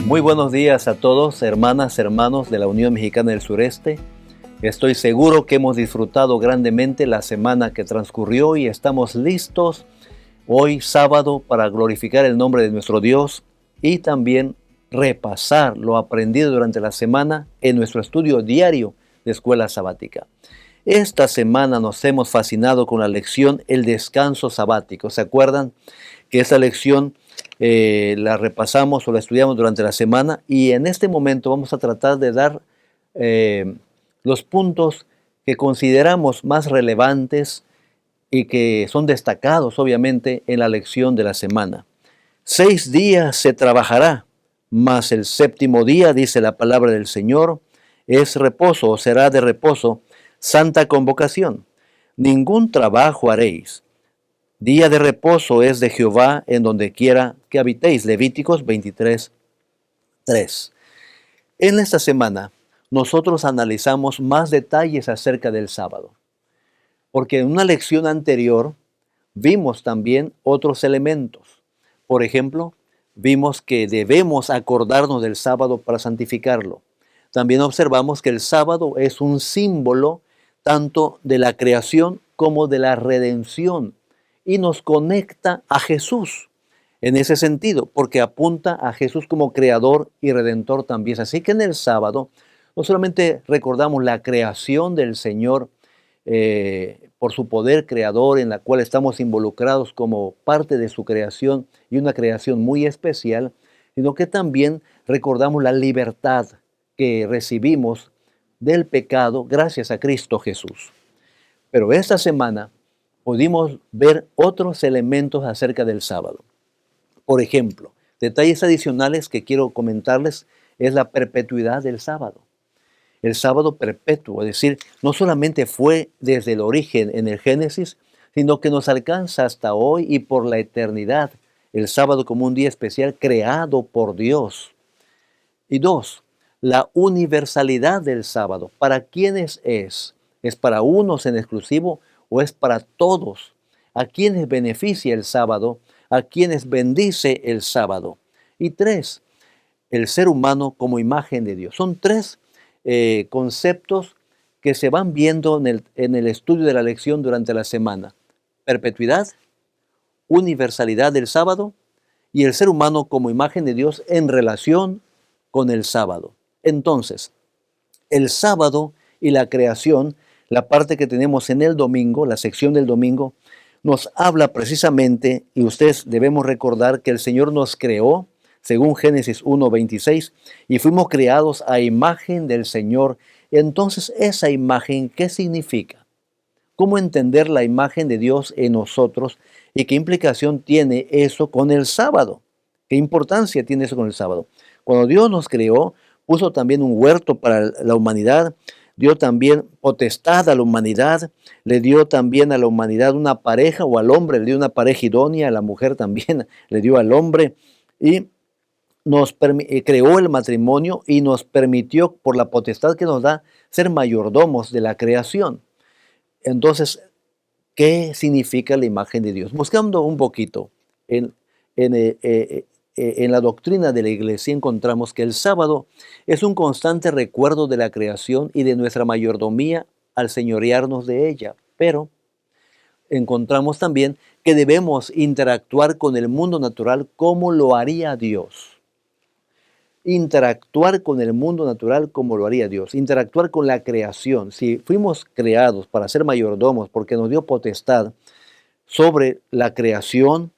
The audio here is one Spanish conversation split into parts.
Muy buenos días a todos, hermanas, hermanos de la Unión Mexicana del Sureste. Estoy seguro que hemos disfrutado grandemente la semana que transcurrió y estamos listos hoy sábado para glorificar el nombre de nuestro Dios y también repasar lo aprendido durante la semana en nuestro estudio diario de Escuela Sabática. Esta semana nos hemos fascinado con la lección El descanso sabático. ¿Se acuerdan que esta lección la repasamos o la estudiamos durante la semana? Y en este momento vamos a tratar de dar los puntos que consideramos más relevantes y que son destacados obviamente en la lección de la semana. 6 días se trabajará, mas el séptimo día, dice la palabra del Señor, es reposo o será de reposo, santa convocación. Ningún trabajo haréis. Día de reposo es de Jehová en donde quiera que habitéis. Levíticos 23:3. En esta semana nosotros analizamos más detalles acerca del sábado, porque en una lección anterior vimos también otros elementos. Por ejemplo, vimos que debemos acordarnos del sábado para santificarlo. También observamos que el sábado es un símbolo tanto de la creación como de la redención y nos conecta a Jesús en ese sentido, porque apunta a Jesús como creador y redentor también. Así que en el sábado no solamente recordamos la creación del Señor por su poder creador en la cual estamos involucrados como parte de su creación y una creación muy especial, sino que también recordamos la libertad que recibimos del pecado gracias a Cristo Jesús. Pero esta semana pudimos ver otros elementos acerca del sábado. Por ejemplo, detalles adicionales que quiero comentarles es la perpetuidad del sábado. El sábado perpetuo, es decir, no solamente fue desde el origen en el Génesis, sino que nos alcanza hasta hoy y por la eternidad. El sábado como un día especial creado por Dios. Y dos, la universalidad del sábado. ¿Para quiénes es? ¿Es para unos en exclusivo o es para todos? ¿A quiénes beneficia el sábado? ¿A quiénes bendice el sábado? Y tres, el ser humano como imagen de Dios. Son tres conceptos que se van viendo en el estudio de la lección durante la semana. Perpetuidad, universalidad del sábado y el ser humano como imagen de Dios en relación con el sábado. Entonces, el sábado y la creación, la parte que tenemos en el domingo, la sección del domingo, nos habla precisamente, y ustedes debemos recordar que el Señor nos creó, según Génesis 1:26, y fuimos creados a imagen del Señor. Entonces, esa imagen, ¿qué significa? ¿Cómo entender la imagen de Dios en nosotros y qué implicación tiene eso con el sábado? ¿Qué importancia tiene eso con el sábado? Cuando Dios nos creó, puso también un huerto para la humanidad, dio también potestad a la humanidad, le dio también a la humanidad una pareja, o al hombre le dio una pareja idónea, a la mujer también le dio al hombre, y creó el matrimonio y nos permitió, por la potestad que nos da, ser mayordomos de la creación. Entonces, ¿qué significa la imagen de Dios? Buscando un poquito en la doctrina de la iglesia encontramos que el sábado es un constante recuerdo de la creación y de nuestra mayordomía al señorearnos de ella. Pero encontramos también que debemos interactuar con el mundo natural como lo haría Dios. Interactuar con el mundo natural como lo haría Dios, interactuar con la creación. Si fuimos creados para ser mayordomos porque nos dio potestad sobre la creación,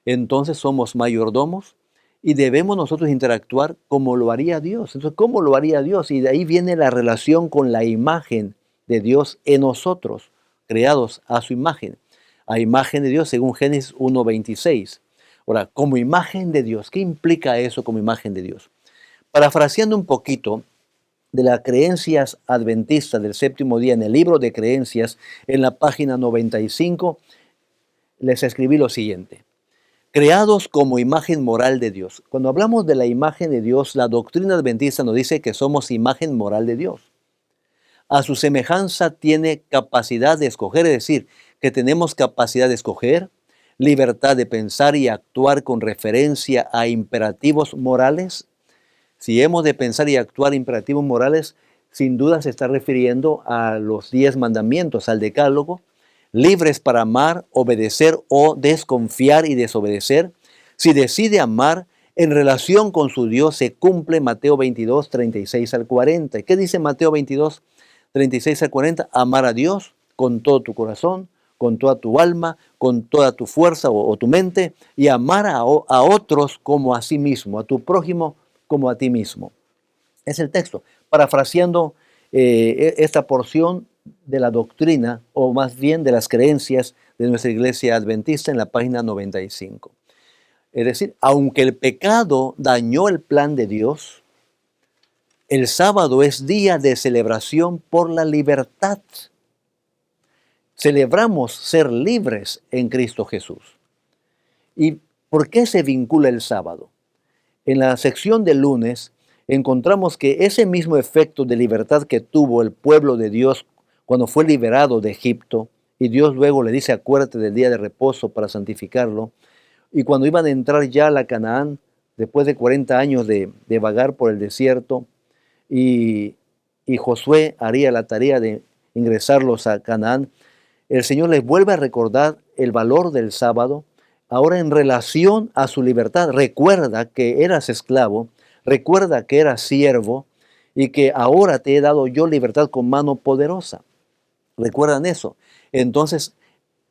entonces somos mayordomos y debemos nosotros interactuar como lo haría Dios. Entonces, ¿cómo lo haría Dios? Y de ahí viene la relación con la imagen de Dios en nosotros, creados a su imagen, a imagen de Dios según Génesis 1:26. Ahora, como imagen de Dios, ¿qué implica eso como imagen de Dios? Parafraseando un poquito de las creencias adventistas del séptimo día en el libro de creencias, en la página 95, les escribí lo siguiente. Creados como imagen moral de Dios. Cuando hablamos de la imagen de Dios, la doctrina adventista nos dice que somos imagen moral de Dios. A su semejanza tiene capacidad de escoger, es decir, que tenemos capacidad de escoger, libertad de pensar y actuar con referencia a imperativos morales, Si hemos de pensar y actuar imperativos morales, sin duda se está refiriendo a los 10 mandamientos, al decálogo, libres para amar, obedecer o desconfiar y desobedecer. Si decide amar, en relación con su Dios se cumple Mateo 22, 36 al 40. ¿Qué dice Mateo 22, 36 al 40? Amar a Dios con todo tu corazón, con toda tu alma, con toda tu fuerza o tu mente, y amar a otros como a sí mismo, a tu prójimo como a ti mismo. Es el texto. Parafraseando esta porción de la doctrina, o más bien de las creencias de nuestra iglesia adventista en la página 95. Es decir, aunque el pecado dañó el plan de Dios, el sábado es día de celebración por la libertad. Celebramos ser libres en Cristo Jesús. ¿Y por qué se vincula el sábado? En la sección del lunes encontramos que ese mismo efecto de libertad que tuvo el pueblo de Dios cuando fue liberado de Egipto, y Dios luego le dice acuérdate del día de reposo para santificarlo, y cuando iban a entrar ya a la Canaán, después de 40 años de vagar por el desierto, y, y Josué haría la tarea de ingresarlos a Canaán, el Señor les vuelve a recordar el valor del sábado, ahora en relación a su libertad. Recuerda que eras esclavo, recuerda que eras siervo y que ahora te he dado yo libertad con mano poderosa. ¿Recuerdan eso? Entonces,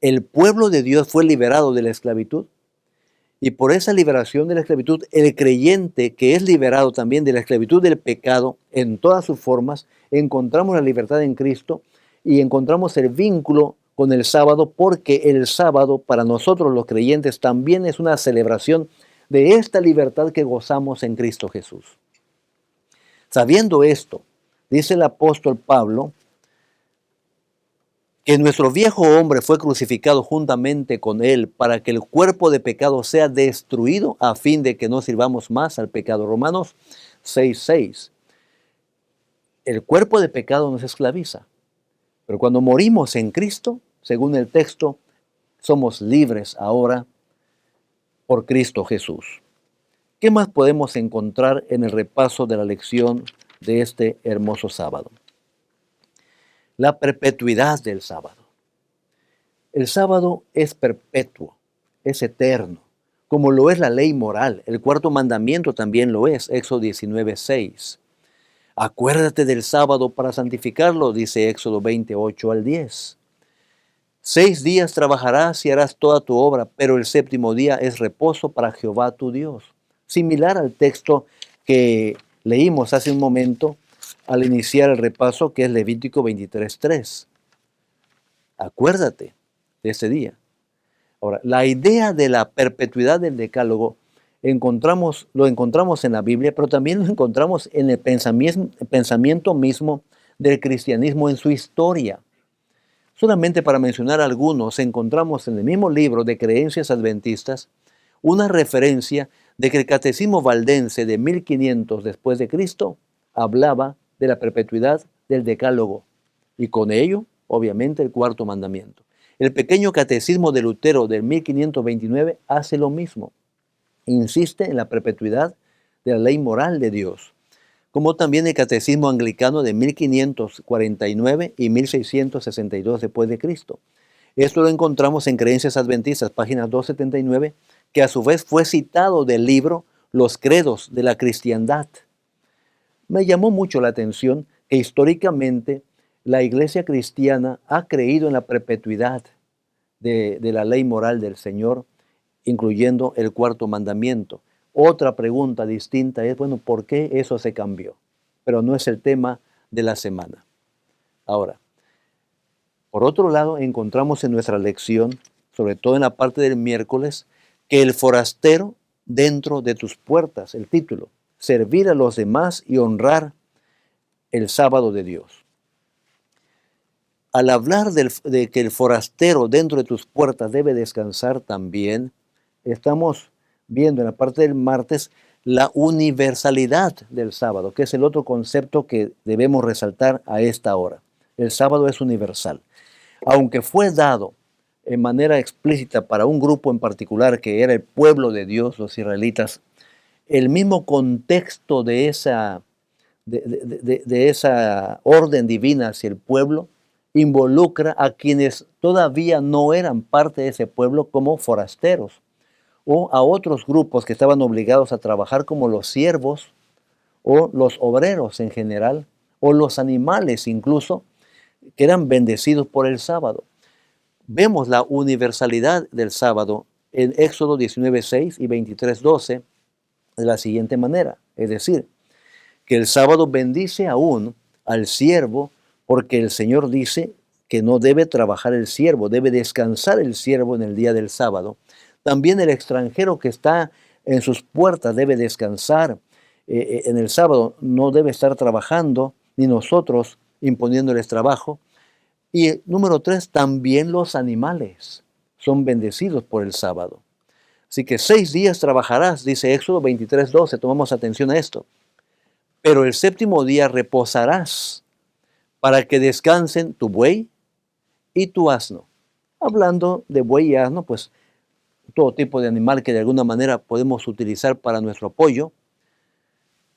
el pueblo de Dios fue liberado de la esclavitud. Y por esa liberación de la esclavitud, el creyente que es liberado también de la esclavitud del pecado en todas sus formas, encontramos la libertad en Cristo y encontramos el vínculo con el sábado, porque el sábado para nosotros los creyentes también es una celebración de esta libertad que gozamos en Cristo Jesús. Sabiendo esto, dice el apóstol Pablo, que nuestro viejo hombre fue crucificado juntamente con él para que el cuerpo de pecado sea destruido a fin de que no sirvamos más al pecado. Romanos 6:6. El cuerpo de pecado nos esclaviza, pero cuando morimos en Cristo, según el texto, somos libres ahora por Cristo Jesús. ¿Qué más podemos encontrar en el repaso de la lección de este hermoso sábado? La perpetuidad del sábado. El sábado es perpetuo, es eterno, como lo es la ley moral. El cuarto mandamiento también lo es, Éxodo 19:6. Acuérdate del sábado para santificarlo, dice Éxodo 28 al 10. 6 días trabajarás y harás toda tu obra, pero el séptimo día es reposo para Jehová tu Dios. Similar al texto que leímos hace un momento al iniciar el repaso, que es Levítico 23:3. Acuérdate de ese día. Ahora, la idea de la perpetuidad del decálogo lo encontramos en la Biblia, pero también lo encontramos en el pensamiento mismo del cristianismo en su historia. Solamente para mencionar algunos, encontramos en el mismo libro de Creencias Adventistas una referencia de que el Catecismo Valdense de 1500 después de Cristo hablaba de la perpetuidad del decálogo y con ello, obviamente, el cuarto mandamiento. El pequeño Catecismo de Lutero del 1529 hace lo mismo. Insiste en la perpetuidad de la ley moral de Dios, como también el Catecismo Anglicano de 1549 y 1662 después de Cristo. Esto lo encontramos en Creencias Adventistas, página 279, que a su vez fue citado del libro Los Credos de la Cristiandad. Me llamó mucho la atención que históricamente la iglesia cristiana ha creído en la perpetuidad de la ley moral del Señor, incluyendo el cuarto mandamiento. Otra pregunta distinta es, bueno, ¿por qué eso se cambió? Pero no es el tema de la semana. Ahora, por otro lado, encontramos en nuestra lección, sobre todo en la parte del miércoles, que el forastero dentro de tus puertas, el título, servir a los demás y honrar el sábado de Dios. Al hablar de que el forastero dentro de tus puertas debe descansar también, estamos viendo en la parte del martes la universalidad del sábado, que es el otro concepto que debemos resaltar a esta hora. El sábado es universal. Aunque fue dado en manera explícita para un grupo en particular, que era el pueblo de Dios, los israelitas, el mismo contexto de esa orden divina hacia el pueblo involucra a quienes todavía no eran parte de ese pueblo como forasteros, o a otros grupos que estaban obligados a trabajar como los siervos o los obreros en general, o los animales incluso, que eran bendecidos por el sábado. Vemos la universalidad del sábado en Éxodo 19:6 y 23:12 de la siguiente manera, es decir, que el sábado bendice aún al siervo, porque el Señor dice que no debe trabajar el siervo, debe descansar el siervo en el día del sábado. También el extranjero que está en sus puertas debe descansar en el sábado, no debe estar trabajando, ni nosotros imponiéndoles trabajo. Y número 3, también los animales son bendecidos por el sábado. Así que 6 días trabajarás, dice Éxodo 23:12, tomamos atención a esto. Pero el séptimo día reposarás para que descansen tu buey y tu asno. Hablando de buey y asno, pues todo tipo de animal que de alguna manera podemos utilizar para nuestro apoyo.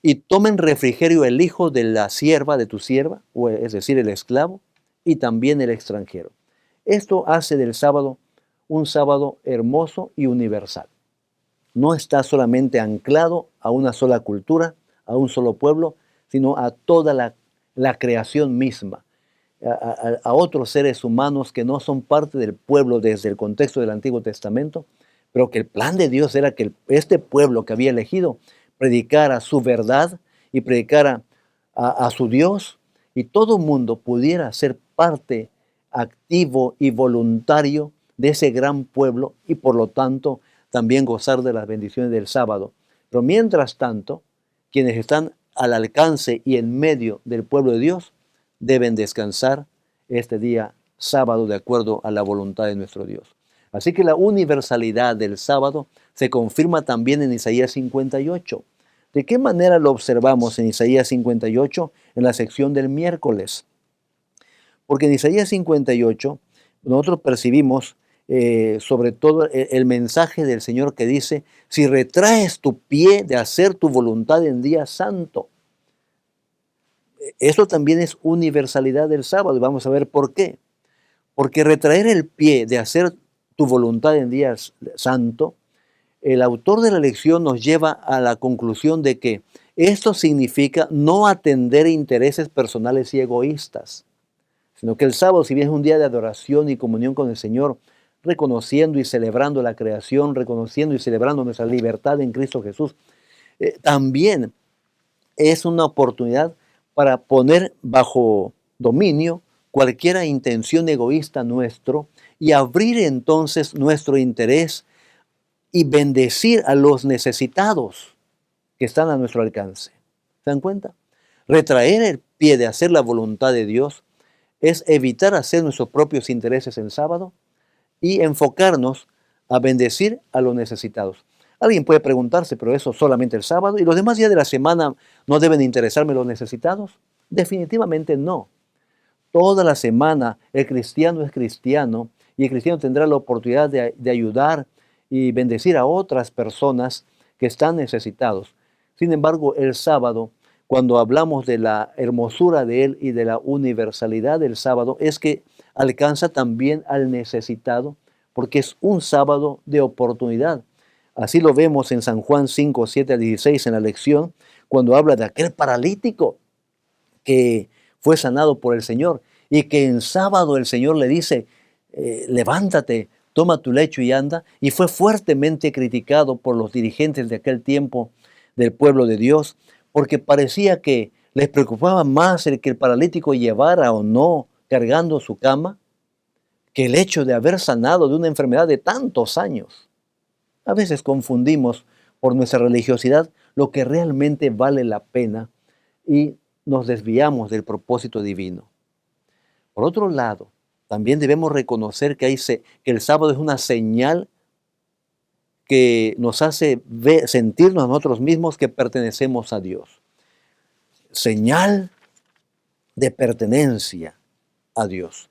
Y tomen refrigerio el hijo de la sierva, de tu sierva, o es decir, el esclavo, y también el extranjero. Esto hace del sábado un sábado hermoso y universal. No está solamente anclado a una sola cultura, a un solo pueblo, sino a toda la creación misma, a otros seres humanos que no son parte del pueblo desde el contexto del Antiguo Testamento, pero que el plan de Dios era que este pueblo que había elegido predicara su verdad y predicara a su Dios, y todo mundo pudiera ser parte activo y voluntario de ese gran pueblo y por lo tanto también gozar de las bendiciones del sábado. Pero mientras tanto, quienes están al alcance y en medio del pueblo de Dios deben descansar este día sábado de acuerdo a la voluntad de nuestro Dios. Así que la universalidad del sábado se confirma también en Isaías 58. ¿De qué manera lo observamos en Isaías 58 en la sección del miércoles? Porque en Isaías 58 nosotros percibimos sobre todo el mensaje del Señor que dice, si retraes tu pie de hacer tu voluntad en día santo. Eso también es universalidad del sábado y vamos a ver por qué. Porque retraer el pie de hacer tu voluntad en día santo, el autor de la lección nos lleva a la conclusión de que esto significa no atender intereses personales y egoístas, sino que el sábado, si bien es un día de adoración y comunión con el Señor, reconociendo y celebrando la creación, reconociendo y celebrando nuestra libertad en Cristo Jesús, también es una oportunidad para poner bajo dominio cualquier intención egoísta nuestro y abrir entonces nuestro interés y bendecir a los necesitados que están a nuestro alcance. ¿Se dan cuenta? Retraer el pie de hacer la voluntad de Dios es evitar hacer nuestros propios intereses en sábado y enfocarnos a bendecir a los necesitados. Alguien puede preguntarse, pero eso solamente el sábado y los demás días de la semana no deben interesarme los necesitados. Definitivamente no. Toda la semana el cristiano es cristiano y el cristiano tendrá la oportunidad de ayudar y bendecir a otras personas que están necesitados. Sin embargo, el sábado, cuando hablamos de la hermosura de él y de la universalidad del sábado, es que alcanza también al necesitado, porque es un sábado de oportunidad. Así lo vemos en San Juan 5, 7 a 16 en la lección, cuando habla de aquel paralítico que fue sanado por el Señor y que en sábado el Señor le dice, levántate, toma tu lecho y anda, y fue fuertemente criticado por los dirigentes de aquel tiempo del pueblo de Dios, porque parecía que les preocupaba más el que el paralítico llevara o no cargando su cama, que el hecho de haber sanado de una enfermedad de tantos años. A veces confundimos por nuestra religiosidad lo que realmente vale la pena y nos desviamos del propósito divino. Por otro lado, también debemos reconocer que el sábado es una señal que nos hace sentirnos a nosotros mismos que pertenecemos a Dios. Señal de pertenencia a Dios.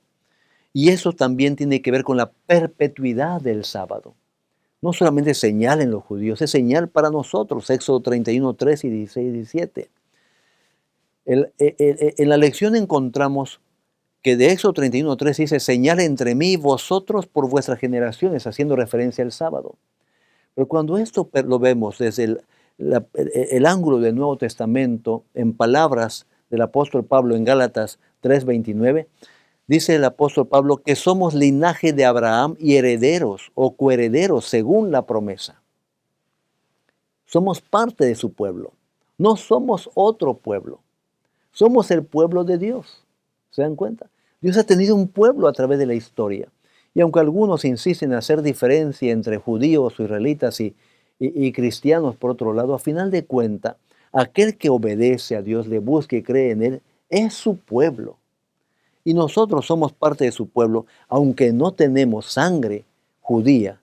Y eso también tiene que ver con la perpetuidad del sábado. No solamente señal en los judíos, es señal para nosotros. Éxodo 31, 3 y 16 y 17. En la lección encontramos que de Éxodo 31, 3 dice, señal entre mí y vosotros por vuestras generaciones, haciendo referencia al sábado. Pero cuando esto lo vemos desde el ángulo del Nuevo Testamento, en palabras del apóstol Pablo en Gálatas 3:29, dice el apóstol Pablo que somos linaje de Abraham y herederos o coherederos según la promesa. Somos parte de su pueblo, no somos otro pueblo, somos el pueblo de Dios. ¿Se dan cuenta? Dios ha tenido un pueblo a través de la historia. Y aunque algunos insisten en hacer diferencia entre judíos o israelitas y cristianos por otro lado, a final de cuentas, aquel que obedece a Dios, le busca y cree en Él, es su pueblo. Y nosotros somos parte de su pueblo, aunque no tenemos sangre judía,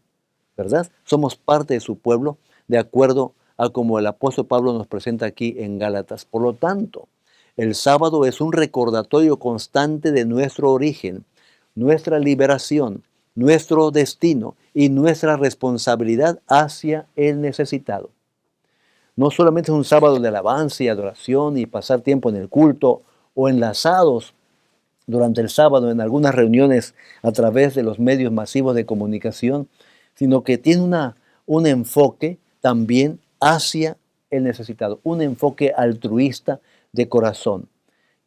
¿verdad? Somos parte de su pueblo, de acuerdo a como el apóstol Pablo nos presenta aquí en Gálatas. Por lo tanto, el sábado es un recordatorio constante de nuestro origen, nuestra liberación, nuestro destino y nuestra responsabilidad hacia el necesitado. No solamente es un sábado de alabanza y adoración y pasar tiempo en el culto o enlazados durante el sábado en algunas reuniones a través de los medios masivos de comunicación, sino que tiene un enfoque también hacia el necesitado, un enfoque altruista de corazón,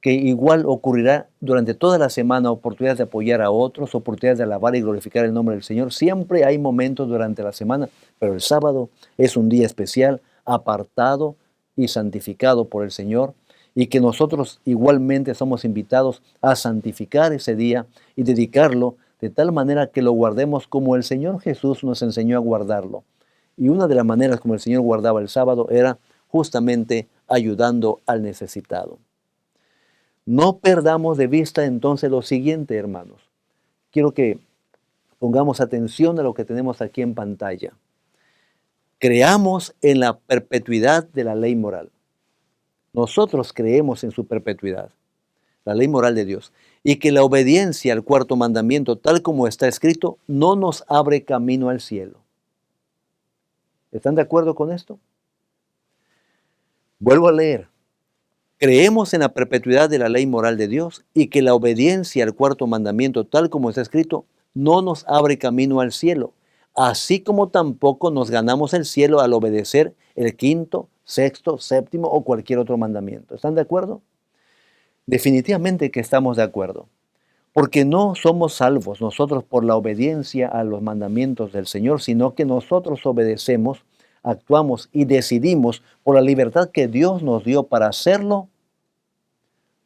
que igual ocurrirá durante toda la semana, oportunidades de apoyar a otros, oportunidades de alabar y glorificar el nombre del Señor. Siempre hay momentos durante la semana, pero el sábado es un día especial, apartado y santificado por el Señor, y que nosotros igualmente somos invitados a santificar ese día y dedicarlo de tal manera que lo guardemos como el Señor Jesús nos enseñó a guardarlo. Y una de las maneras como el Señor guardaba el sábado era justamente ayudando al necesitado. No perdamos de vista entonces lo siguiente, hermanos. Quiero que pongamos atención a lo que tenemos aquí en pantalla. Creamos en la perpetuidad de la ley moral. Nosotros creemos en su perpetuidad, la ley moral de Dios, y que la obediencia al cuarto mandamiento, tal como está escrito, no nos abre camino al cielo. ¿Están de acuerdo con esto? Vuelvo a leer. Creemos en la perpetuidad de la ley moral de Dios y que la obediencia al cuarto mandamiento, tal como está escrito, no nos abre camino al cielo, así como tampoco nos ganamos el cielo al obedecer el quinto, sexto, séptimo o cualquier otro mandamiento. ¿Están de acuerdo? Definitivamente que estamos de acuerdo, porque no somos salvos nosotros por la obediencia a los mandamientos del Señor, sino que nosotros obedecemos, actuamos y decidimos por la libertad que Dios nos dio para hacerlo,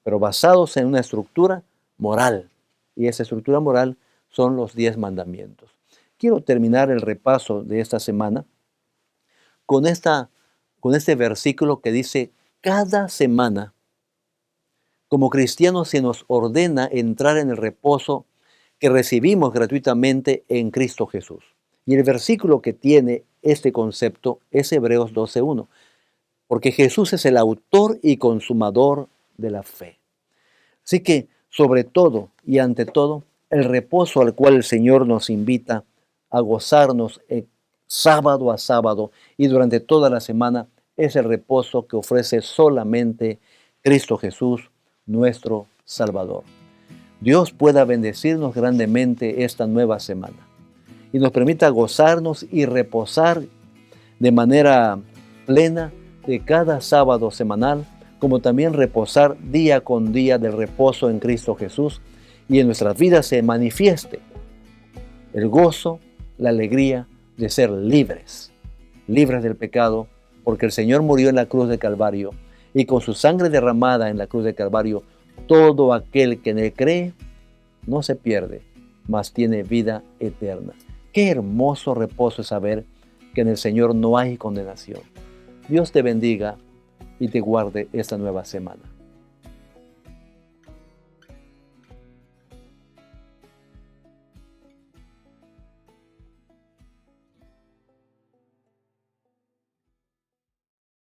pero basados en una estructura moral. Y esa estructura moral son los 10 mandamientos. Quiero terminar el repaso de esta semana con este versículo que dice, cada semana, como cristianos se nos ordena entrar en el reposo que recibimos gratuitamente en Cristo Jesús. Y el versículo que tiene este concepto es Hebreos 12:1, porque Jesús es el autor y consumador de la fe. Así que, sobre todo y ante todo, el reposo al cual el Señor nos invita a gozarnos sábado a sábado y durante toda la semana es el reposo que ofrece solamente Cristo Jesús, nuestro Salvador. Dios pueda bendecirnos grandemente esta nueva semana y nos permita gozarnos y reposar de manera plena de cada sábado semanal, como también reposar día con día del reposo en Cristo Jesús y en nuestras vidas se manifieste el gozo, la alegría de ser libres, libres del pecado, porque el Señor murió en la cruz de Calvario y con su sangre derramada en la cruz de Calvario, todo aquel que en él cree no se pierde, mas tiene vida eterna. Qué hermoso reposo es saber que en el Señor no hay condenación. Dios te bendiga y te guarde esta nueva semana.